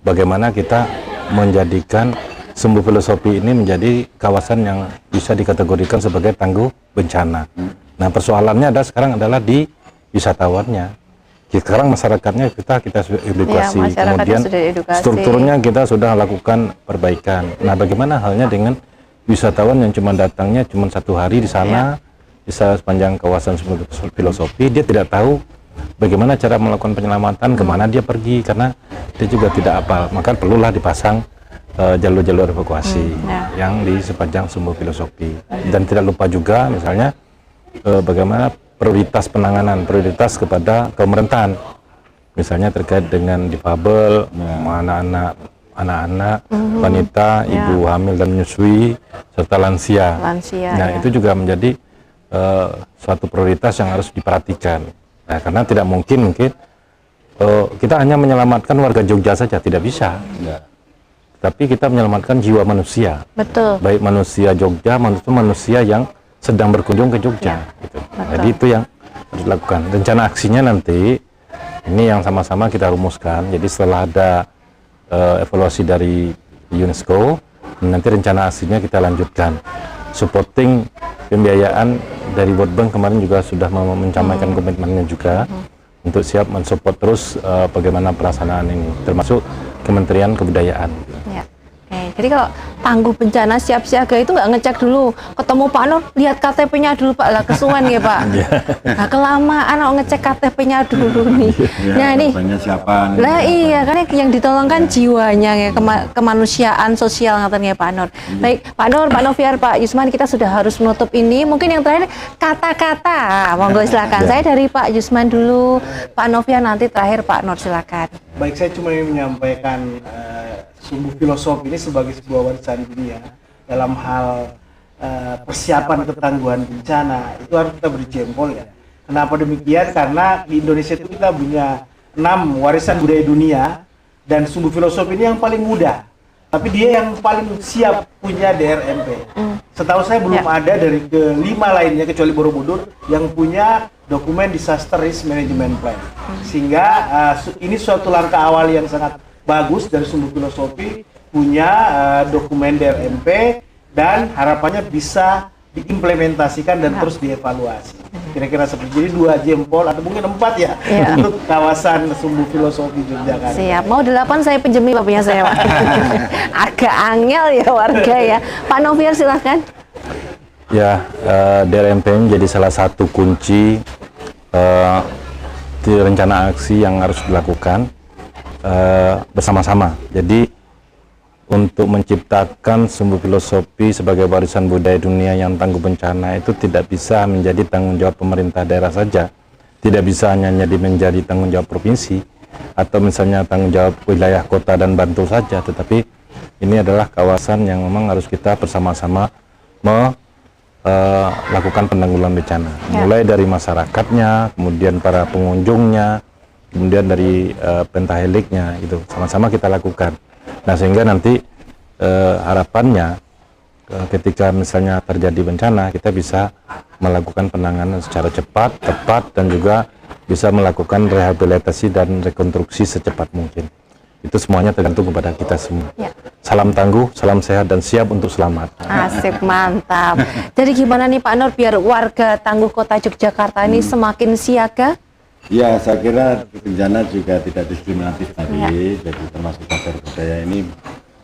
Bagaimana kita menjadikan Sumbu Filosofi ini menjadi kawasan yang bisa dikategorikan sebagai tangguh bencana. Nah, persoalannya sekarang adalah di wisatawannya. Sekarang masyarakatnya kita sudah edukasi, masyarakatnya kemudian sudah edukasi. strukturnya kita sudah lakukan perbaikan. Nah, bagaimana halnya dengan wisatawan yang cuma datangnya cuma 1 hari di sana, bisa sepanjang kawasan Sumbu Filosofi, dia tidak tahu bagaimana cara melakukan penyelamatan, kemana dia pergi, karena dia juga tidak hafal. Maka perlulah dipasang jalur-jalur evakuasi yang di sepanjang Sumbu Filosofi. Dan tidak lupa juga misalnya bagaimana prioritas penanganan, prioritas kepada pemerintahan, misalnya terkait dengan difabel, anak-anak, wanita, ibu hamil dan menyusui, serta lansia. Nah, itu juga menjadi suatu prioritas yang harus diperhatikan. Nah, karena tidak mungkin kita hanya menyelamatkan warga Jogja saja, tidak bisa. Tapi kita menyelamatkan jiwa manusia. Betul. Baik manusia Jogja maupun manusia yang sedang berkunjung ke Jogja. Gitu. Jadi itu yang harus dilakukan. Rencana aksinya nanti ini yang sama-sama kita rumuskan. Jadi setelah ada evaluasi dari UNESCO, nanti rencana aksinya kita lanjutkan. Supporting pembiayaan dari World Bank kemarin juga sudah mencapai komitmennya juga untuk siap mensupport terus bagaimana pelaksanaan ini, termasuk Kementerian Kebudayaan. Ya. Oke. Jadi kalau tangguh bencana siap siaga itu nggak ngecek dulu, ketemu Pak Nur lihat KTP-nya dulu Pak, lah kesuwen ya Pak. Nah kelamaan ngecek KTP-nya dulu nih. Nah ini siapa nih? lah iya kan yang ditolong kan jiwanya ya, kemanusiaan sosial ngatain ya Pak Nur. Baik Pak Nur, Pak Noviar, Pak Yusman, kita sudah harus menutup ini. Mungkin yang terakhir kata-kata, monggo silakan. Saya dari Pak Yusman dulu, Pak Noviar nanti terakhir Pak Nur silakan. Baik, saya cuma ingin menyampaikan sumbu filosofi ini sebagai sebuah warisan dunia dalam hal persiapan ketangguhan bencana itu harus kita beri jempol ya. Kenapa demikian? Karena di Indonesia itu kita punya 6 warisan budaya dunia dan sumbu filosofi ini yang paling mudah. Tapi dia yang paling siap punya DRMP. Setahu saya belum ada dari kelima lainnya kecuali Borobudur yang punya dokumen Disaster Risk Management Plan. Sehingga ini suatu langkah awal yang sangat bagus dari sumbu filosofi punya dokumen DRMP dan harapannya bisa diimplementasikan dan terus dievaluasi. Kira-kira seperti jadi 2 jempol atau mungkin 4 ya untuk kawasan sumbu filosofi Yogyakarta. Siap, mau 8 saya pinjemi Pak punya saya Pak. Agak angel ya warga ya. Pak Noviar silahkan. Ya, DRMP menjadi salah satu kunci di rencana aksi yang harus dilakukan bersama-sama. Jadi untuk menciptakan sumbu filosofi sebagai warisan budaya dunia yang tangguh bencana itu tidak bisa menjadi tanggung jawab pemerintah daerah saja, tidak bisa hanya menjadi tanggung jawab provinsi atau misalnya tanggung jawab wilayah kota dan Bantul saja, tetapi ini adalah kawasan yang memang harus kita bersama-sama melakukan penanggulangan bencana, mulai dari masyarakatnya, kemudian para pengunjungnya, kemudian dari pentaheliknya, itu sama-sama kita lakukan. Nah sehingga nanti harapannya ketika misalnya terjadi bencana kita bisa melakukan penanganan secara cepat, tepat, dan juga bisa melakukan rehabilitasi dan rekonstruksi secepat mungkin. Itu semuanya tergantung kepada kita semua. Salam tangguh, salam sehat, dan siap untuk selamat. Asik, mantap. Jadi gimana nih Pak Nur biar warga Tangguh Kota Yogyakarta ini semakin siaga? Ya, saya kira bencana juga tidak diskriminatif tadi, jadi termasuk cagar budaya ini,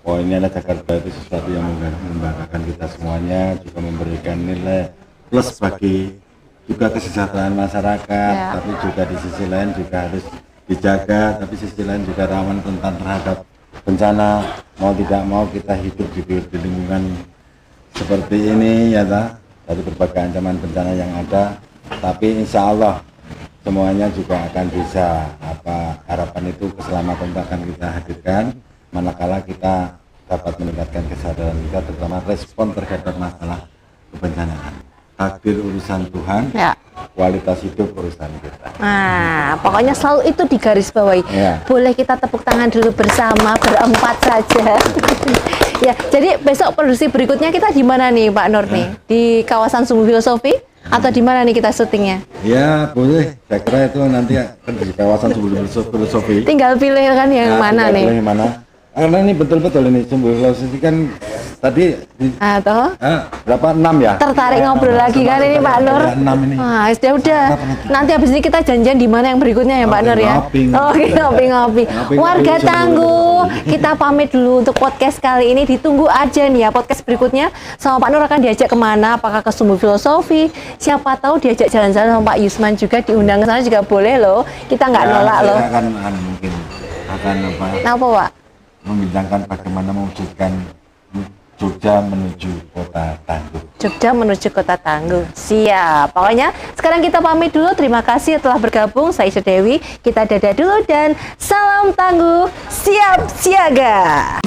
poinnya adalah cagar budaya itu sesuatu yang membanggakan kita semuanya, juga memberikan nilai plus bagi juga kesejahteraan masyarakat, tapi juga di sisi lain juga harus dijaga, tapi sisi lain juga rawan rentan terhadap bencana. Mau tidak mau kita hidup di lingkungan seperti ini ya, dari berbagai ancaman bencana yang ada, tapi insya Allah semuanya juga akan bisa, harapan itu keselamatan akan kita hadirkan manakala kita dapat meningkatkan kesadaran kita, terutama respon terhadap masalah kebencanaan. Takdir urusan Tuhan, kualitas hidup urusan kita. Nah, pokoknya selalu itu digarisbawahi. Boleh kita tepuk tangan dulu bersama berempat saja. Ya, jadi besok produksi berikutnya kita di mana nih Pak Nur nih? Di kawasan Sumbu Filosofi? Atau di mana nih kita syutingnya? Ya boleh, saya kira itu nanti akan di kawasan Sumbu Filosofi. Tinggal pilih kan yang mana nih? Pilih mana? Karena ini betul-betul ini Sumbu Filosofi kan tadi berapa 6 ya? Tertarik ngobrol lagi kan ini Pak Nur? 6 ini. Nah, udah. Nanti habis ini kita janjian di mana yang berikutnya ya Pak Nur ya? Oke, ngopi-ngopi. Warga Tangguh, kita pamit dulu untuk podcast kali ini. Ditunggu aja nih ya podcast berikutnya. Sama Pak Nur akan diajak kemana? Apakah ke Sumbu Filosofi? Siapa tahu diajak jalan-jalan sama Pak Yusman juga, diundang ke sana juga boleh loh. Kita nggak nolak loh. Mungkin akan Apa Pak? membincangkan bagaimana mewujudkan Jogja menuju Kota Tangguh. Jogja menuju Kota Tangguh. Siap. Pokoknya sekarang kita pamit dulu. Terima kasih telah bergabung. Saya Isya Dewi. Kita dadah dulu dan salam tangguh, siap siaga.